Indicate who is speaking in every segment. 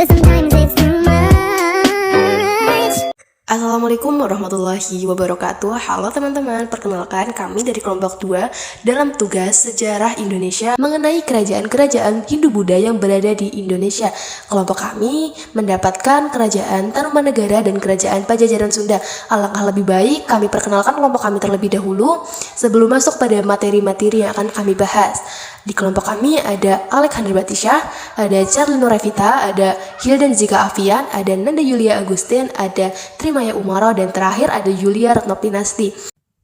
Speaker 1: But sometimes it's too much.
Speaker 2: Assalamualaikum warahmatullahi wabarakatuh. Halo teman-teman, perkenalkan kami dari kelompok 2 dalam tugas Sejarah Indonesia mengenai kerajaan-kerajaan Hindu-Buddha yang berada di Indonesia. Kelompok kami mendapatkan kerajaan Tarumanegara dan kerajaan Pajajaran Sunda. Alangkah lebih baik kami perkenalkan kelompok kami terlebih dahulu sebelum masuk pada materi-materi yang akan kami bahas. Di kelompok kami ada Alexander Batisha, ada Charlino Revita, ada Hildan Zika Avian, ada Nanda Yulia Agustin, ada Trimaya Umaro, dan terakhir ada Yulia Retnopinasti.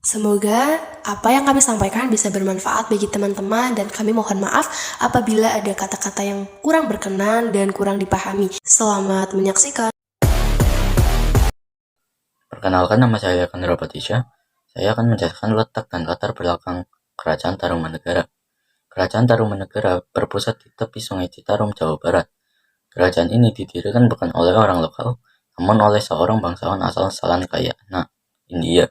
Speaker 2: Semoga apa yang kami sampaikan bisa bermanfaat bagi teman-teman dan kami mohon maaf apabila ada kata-kata yang kurang berkenan dan kurang dipahami. Selamat menyaksikan.
Speaker 3: Perkenalkan, nama saya Alexander Batisha. Saya akan menjelaskan letak dan latar belakang Kerajaan Tarumanegara. Kerajaan Tarumanegara berpusat di tepi Sungai Citarum, Jawa Barat. Kerajaan ini didirikan bukan oleh orang lokal, namun oleh seorang bangsawan asal Salankayana, India,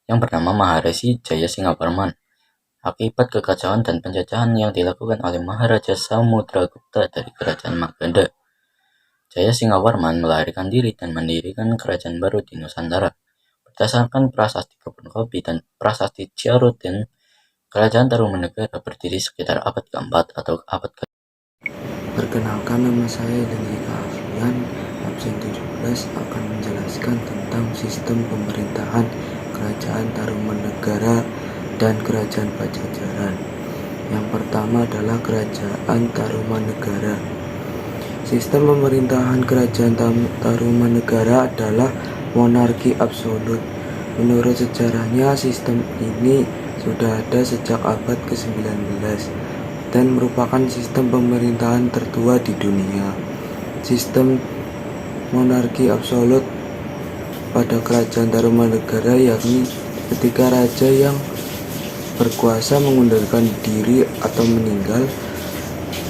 Speaker 3: yang bernama Maharesi Jayasingawarman. Akibat kekacauan dan penjajahan yang dilakukan oleh Maharaja Samudragupta dari Kerajaan Magadha, Jayasingawarman melarikan diri dan mendirikan kerajaan baru di Nusantara. Berdasarkan prasasti Kebun Kopi dan prasasti Ciarutin, Kerajaan Tarumanegara berdiri sekitar abad keempat atau abad ke.
Speaker 4: Perkenalkan, nama saya Denzika Afian, absen 17, akan menjelaskan tentang sistem pemerintahan Kerajaan Tarumanegara dan Kerajaan Pajajaran. Yang pertama adalah Kerajaan Tarumanegara. Sistem pemerintahan Kerajaan Tarumanegara adalah monarki absolut. Menurut sejarahnya, sistem ini sudah ada sejak abad ke-19 dan merupakan sistem pemerintahan tertua di dunia. Sistem monarki absolut pada Kerajaan Tarumanegara yakni ketika raja yang berkuasa mengundurkan diri atau meninggal,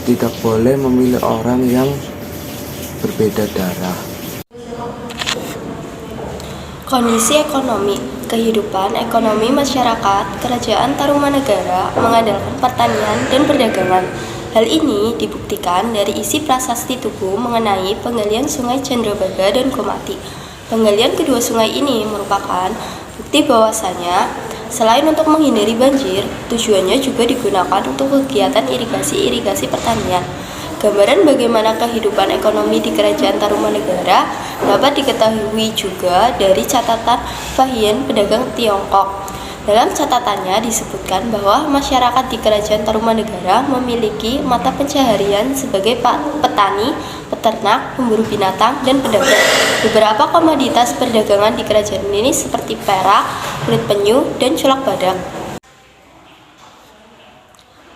Speaker 4: tidak boleh memilih orang yang berbeda darah.
Speaker 2: Kondisi ekonomi. Kehidupan ekonomi masyarakat Kerajaan Tarumanegara mengandalkan pertanian dan perdagangan. Hal ini dibuktikan dari isi prasasti Tugu mengenai penggalian Sungai Chandrabaga dan Gomati. Penggalian kedua sungai ini merupakan bukti bahwasanya selain untuk menghindari banjir, tujuannya juga digunakan untuk kegiatan irigasi pertanian. Gambaran bagaimana kehidupan ekonomi di Kerajaan Tarumanegara dapat diketahui juga dari catatan Fahian pedagang Tiongkok. Dalam catatannya disebutkan bahwa masyarakat di Kerajaan Tarumanegara memiliki mata pencaharian sebagai petani, peternak, pemburu binatang, dan pedagang. Beberapa komoditas perdagangan di kerajaan ini seperti perak, kulit penyu, dan culak badak.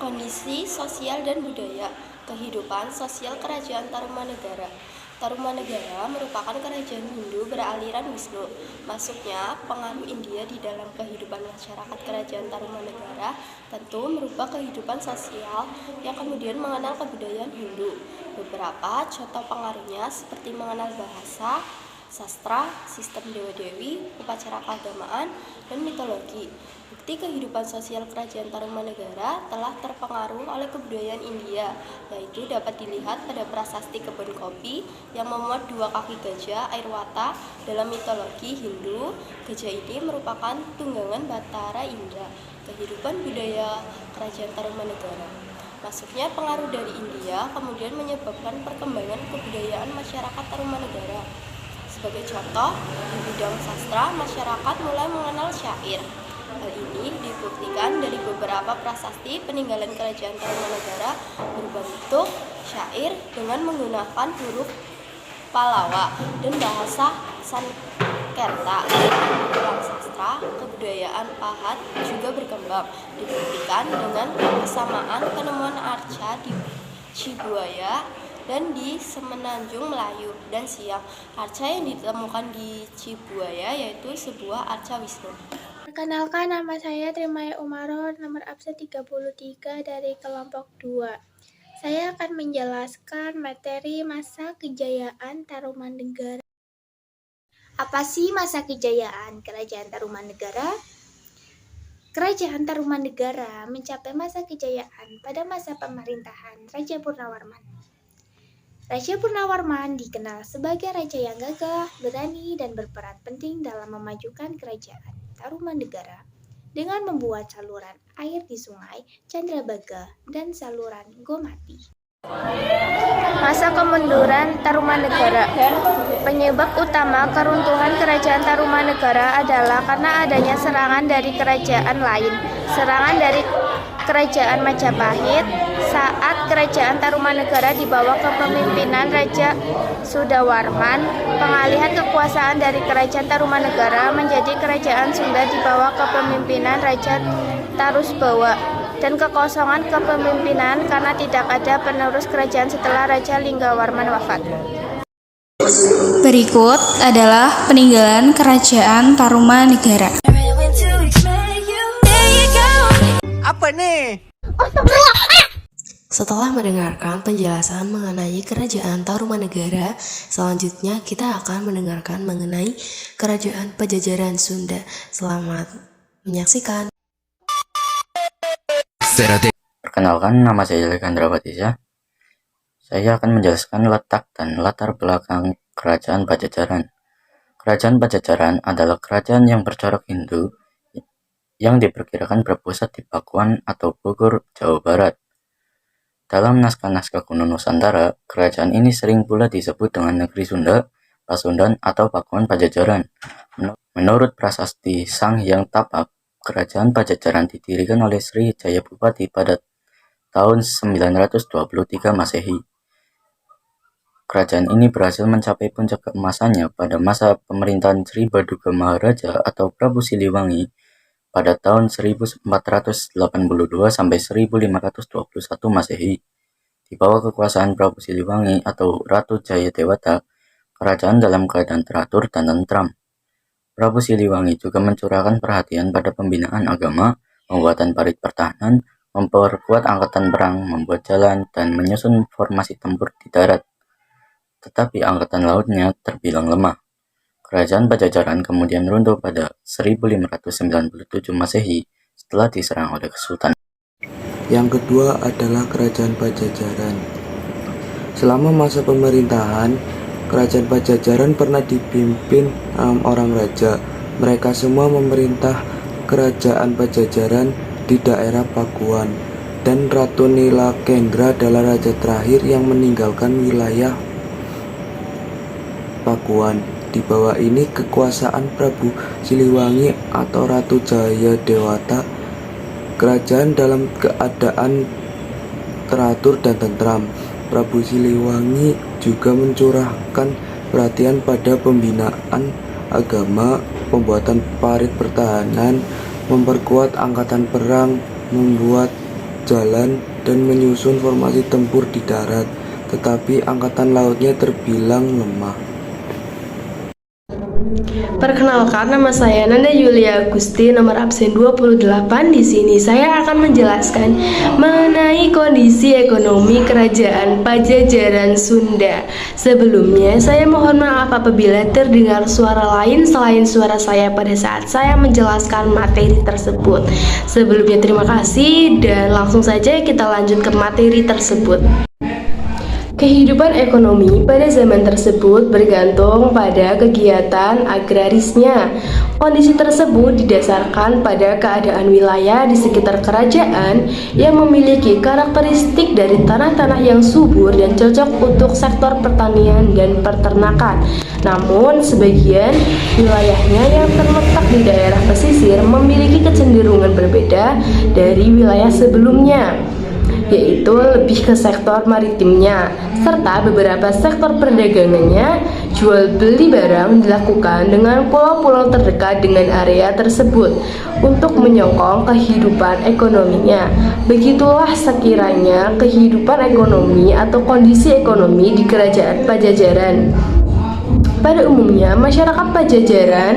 Speaker 2: Kondisi sosial dan budaya. Kehidupan sosial Kerajaan Tarumanegara. Tarumanegara merupakan kerajaan Hindu beraliran Wisnu. Masuknya pengaruh India di dalam kehidupan masyarakat Kerajaan Tarumanegara tentu merubah kehidupan sosial yang kemudian mengenal kebudayaan Hindu. Beberapa contoh pengaruhnya seperti mengenal bahasa, sastra, sistem dewa-dewi, upacara keagamaan, dan mitologi. Bukti kehidupan sosial Kerajaan Tarumanegara telah terpengaruh oleh kebudayaan India, yaitu dapat dilihat pada prasasti Kebun Kopi yang memuat dua kaki gajah Airwata. Dalam mitologi Hindu, gajah ini merupakan tunggangan Batara Indra. Kehidupan budaya Kerajaan Tarumanegara. Masuknya pengaruh dari India kemudian menyebabkan perkembangan kebudayaan masyarakat Tarumanegara. Sebagai contoh, di bidang sastra, masyarakat mulai mengenal syair. Hal ini dibuktikan dari beberapa prasasti peninggalan Kerajaan Tarumanegara berbentuk syair dengan menggunakan huruf Pallawa dan bahasa Sanskerta. Dalam sastra, kebudayaan Pahat juga berkembang, dibuktikan dengan kesamaan penemuan arca di Cibuaya dan di Semenanjung Melayu, dan siang arca yang ditemukan di Cibuaya yaitu sebuah arca Wisnu.
Speaker 5: Perkenalkan, nama saya Trimaya Umaro, nomor absen 33 dari kelompok 2. Saya akan menjelaskan materi masa kejayaan Tarumanegara. Apa sih masa kejayaan Kerajaan Tarumanegara? Kerajaan Tarumanegara mencapai masa kejayaan pada masa pemerintahan Raja Purnawarman. Raja Purnawarman dikenal sebagai raja yang gagah, berani, dan berperan penting dalam memajukan kerajaan Tarumanegara dengan membuat saluran air di Sungai Candrabaga dan saluran Gomati. Masa kemunduran Tarumanegara. Penyebab utama keruntuhan kerajaan Tarumanegara adalah karena adanya serangan dari kerajaan lain. Serangan dari kerajaan Majapahit saat kerajaan Tarumanegara di bawah kepemimpinan Raja Sudawarman. Pengalihan kekuasaan dari kerajaan Tarumanegara menjadi kerajaan Sunda di bawah kepemimpinan Raja Tarusbawa, dan kekosongan kepemimpinan karena tidak ada penerus kerajaan setelah Raja Linggawarman wafat.
Speaker 6: Berikut adalah peninggalan Kerajaan Tarumanegara.
Speaker 7: Apa nih?
Speaker 8: Setelah mendengarkan penjelasan mengenai Kerajaan Tarumanegara, selanjutnya kita akan mendengarkan mengenai Kerajaan Pajajaran Sunda. Selamat menyaksikan.
Speaker 3: Perkenalkan, nama saya Lekandra Batisya. Saya akan menjelaskan letak dan latar belakang Kerajaan Pajajaran. Kerajaan Pajajaran adalah kerajaan yang bercorak Hindu yang diperkirakan berpusat di Pakuan atau Bogor, Jawa Barat. Dalam naskah-naskah kuno Nusantara, kerajaan ini sering pula disebut dengan Negeri Sunda, Pasundan, atau Pakuan Pajajaran. Menurut prasasti Sang Hyang Tapak, Kerajaan Pajajaran didirikan oleh Sri Jayabupati pada tahun 923 Masehi. Kerajaan ini berhasil mencapai puncak keemasannya pada masa pemerintahan Sri Baduga Maharaja atau Prabu Siliwangi pada tahun 1482 sampai 1521 Masehi. Di bawah kekuasaan Prabu Siliwangi atau Ratu Jayadewata, kerajaan dalam keadaan teratur dan tentram. Prabu Siliwangi juga mencurahkan perhatian pada pembinaan agama, pembuatan parit pertahanan, memperkuat angkatan perang, membuat jalan, dan menyusun formasi tempur di darat. Tetapi angkatan lautnya terbilang lemah. Kerajaan Pajajaran kemudian runtuh pada 1597 Masehi setelah diserang oleh Kesultanan.
Speaker 4: Yang kedua adalah Kerajaan Pajajaran. Selama masa pemerintahan, Kerajaan Pajajaran pernah dipimpin 6 orang raja. Mereka semua memerintah Kerajaan Pajajaran di daerah Pakuan, dan Ratu Nilakendra adalah raja terakhir yang meninggalkan wilayah Pakuan. Di bawah ini kekuasaan Prabu Siliwangi atau Ratu Jayadewata. Kerajaan dalam keadaan teratur dan tentram. Prabu Siliwangi juga mencurahkan perhatian pada pembinaan agama, pembuatan parit pertahanan, memperkuat angkatan perang, membuat jalan, dan menyusun formasi tempur di darat. Tetapi angkatan lautnya terbilang lemah.
Speaker 9: Perkenalkan, nama saya Nanda Yulia Agusti, nomor absen 28. Di sini saya akan menjelaskan mengenai kondisi ekonomi Kerajaan Pajajaran Sunda. Sebelumnya, saya mohon maaf apabila terdengar suara lain selain suara saya pada saat saya menjelaskan materi tersebut. Sebelumnya, terima kasih dan langsung saja kita lanjut ke materi tersebut. Kehidupan ekonomi pada zaman tersebut bergantung pada kegiatan agrarisnya. Kondisi tersebut didasarkan pada keadaan wilayah di sekitar kerajaan yang memiliki karakteristik dari tanah-tanah yang subur dan cocok untuk sektor pertanian dan peternakan. Namun, sebagian wilayahnya yang terletak di daerah pesisir memiliki kecenderungan berbeda dari wilayah sebelumnya, yaitu lebih ke sektor maritimnya, serta beberapa sektor perdagangannya. Jual beli barang dilakukan dengan pulau-pulau terdekat dengan area tersebut untuk menyokong kehidupan ekonominya. Begitulah sekiranya kehidupan ekonomi atau kondisi ekonomi di Kerajaan Pajajaran. Pada umumnya, masyarakat Pajajaran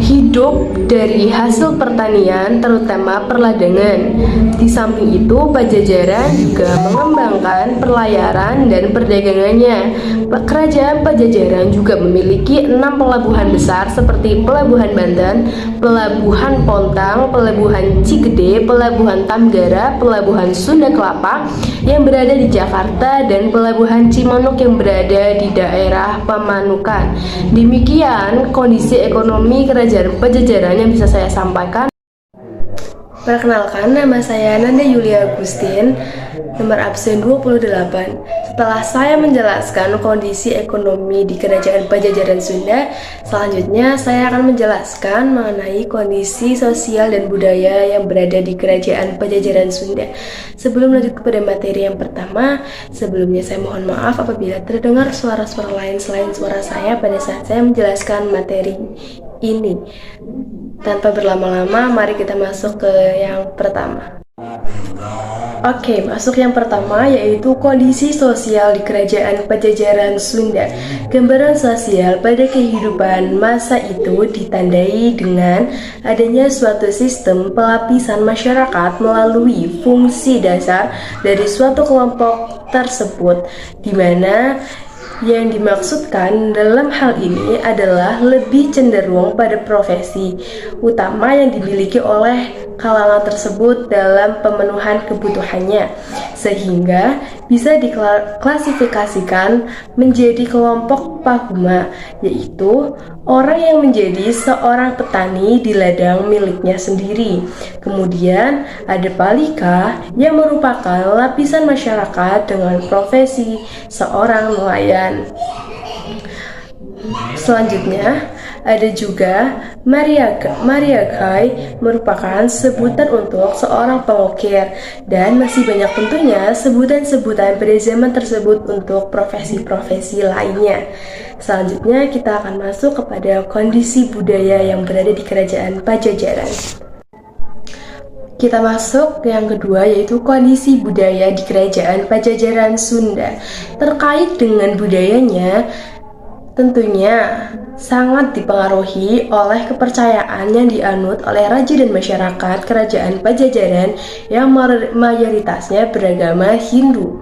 Speaker 9: hidup hidup dari hasil pertanian, terutama perladangan. Di samping itu, Pajajaran juga mengembangkan pelayaran dan perdagangannya. Kerajaan Pajajaran juga memiliki 6 pelabuhan besar seperti Pelabuhan Banten, Pelabuhan Pontang, Pelabuhan Cigede, Pelabuhan Tamgara, Pelabuhan Sunda Kelapa yang berada di Jakarta, dan Pelabuhan Cimanuk yang berada di daerah Pamanukan. Demikian kondisi ekonomi Kerajaan Pajajaran yang bisa saya sampaikan. Perkenalkan, nama saya Nanda Yulia Agustin, nomor absen 28. Setelah saya menjelaskan kondisi ekonomi di Kerajaan Pajajaran Sunda, selanjutnya saya akan menjelaskan mengenai kondisi sosial dan budaya yang berada di Kerajaan Pajajaran Sunda. Sebelum lanjut kepada materi yang pertama, sebelumnya saya mohon maaf apabila terdengar suara-suara lain selain suara saya pada saat saya menjelaskan materi ini. Tanpa berlama-lama, mari kita masuk ke yang pertama. Oke, masuk yang pertama yaitu kondisi sosial di Kerajaan Pajajaran Sunda. Gambaran sosial pada kehidupan masa itu ditandai dengan adanya suatu sistem pelapisan masyarakat melalui fungsi dasar dari suatu kelompok tersebut, di mana yang dimaksudkan dalam hal ini adalah lebih cenderung pada profesi utama yang dimiliki oleh kalangan tersebut dalam pemenuhan kebutuhannya, sehingga bisa diklasifikasikan menjadi kelompok paguma, yaitu orang yang menjadi seorang petani di ladang miliknya sendiri. Kemudian ada palika yang merupakan lapisan masyarakat dengan profesi seorang nelayan. Selanjutnya ada juga Mariagai, merupakan sebutan untuk seorang pengukir, dan masih banyak tentunya sebutan-sebutan pada zaman tersebut untuk profesi-profesi lainnya. Selanjutnya kita akan masuk kepada kondisi budaya yang berada di Kerajaan Pajajaran. Kita masuk ke yang kedua, yaitu kondisi budaya di Kerajaan Pajajaran Sunda. Terkait dengan budayanya, tentunya sangat dipengaruhi oleh kepercayaan yang dianut oleh raja dan masyarakat Kerajaan Pajajaran yang mayoritasnya beragama Hindu.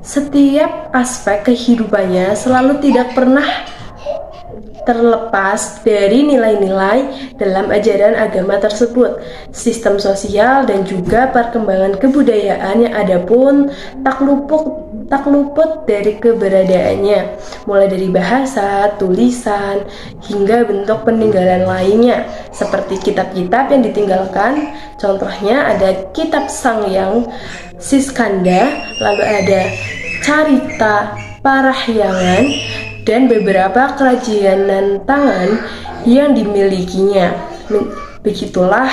Speaker 9: Setiap aspek kehidupannya selalu tidak pernah terlepas dari nilai-nilai dalam ajaran agama tersebut. Sistem sosial dan juga perkembangan kebudayaan yang ada pun tak luput dari keberadaannya, mulai dari bahasa, tulisan, hingga bentuk peninggalan lainnya, seperti kitab-kitab yang ditinggalkan. Contohnya ada Kitab Sangyang Siskanda, lalu ada Carita Parahyangan, dan beberapa kerajinan tangan yang dimilikinya. Begitulah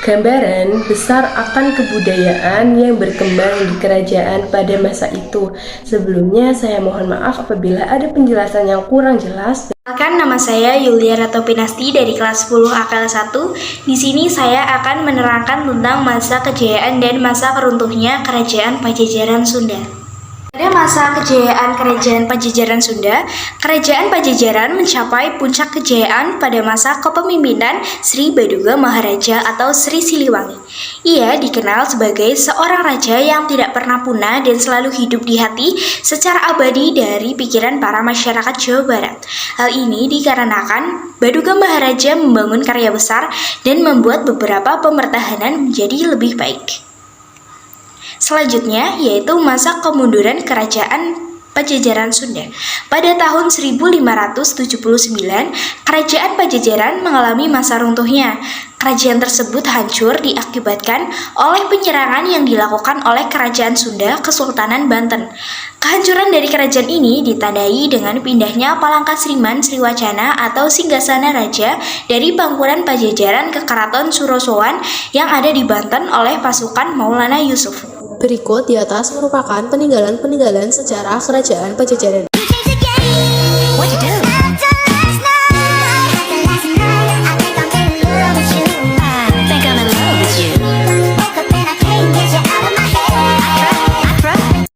Speaker 9: gambaran besar akan kebudayaan yang berkembang di kerajaan pada masa itu. Sebelumnya saya mohon maaf apabila ada penjelasan yang kurang jelas.
Speaker 6: Perkenalkan, nama saya Yulia Ratopinasti dari kelas 10 AKL 1. Di sini saya akan menerangkan tentang masa kejayaan dan masa runtuhnya Kerajaan Pajajaran Sunda. Pada masa kejayaan Kerajaan Pajajaran Sunda, Kerajaan Pajajaran mencapai puncak kejayaan pada masa kepemimpinan Sri Baduga Maharaja atau Sri Siliwangi. Ia dikenal sebagai seorang raja yang tidak pernah punah dan selalu hidup di hati secara abadi dari pikiran para masyarakat Jawa Barat. Hal ini dikarenakan Baduga Maharaja membangun karya besar dan membuat beberapa pemertahanan menjadi lebih baik. Selanjutnya yaitu masa kemunduran Kerajaan Pajajaran Sunda. Pada tahun 1579, Kerajaan Pajajaran mengalami masa runtuhnya. Kerajaan tersebut hancur diakibatkan oleh penyerangan yang dilakukan oleh Kerajaan Sunda Kesultanan Banten. Kehancuran dari kerajaan ini ditandai dengan pindahnya Palangka Sriman Sriwacana atau Singgasana Raja dari Pangkuran Pajajaran ke Keraton Surosowan yang ada di Banten oleh pasukan Maulana Yusuf.
Speaker 8: Berikut di atas merupakan peninggalan-peninggalan sejarah Kerajaan Pajajaran.
Speaker 1: What you do?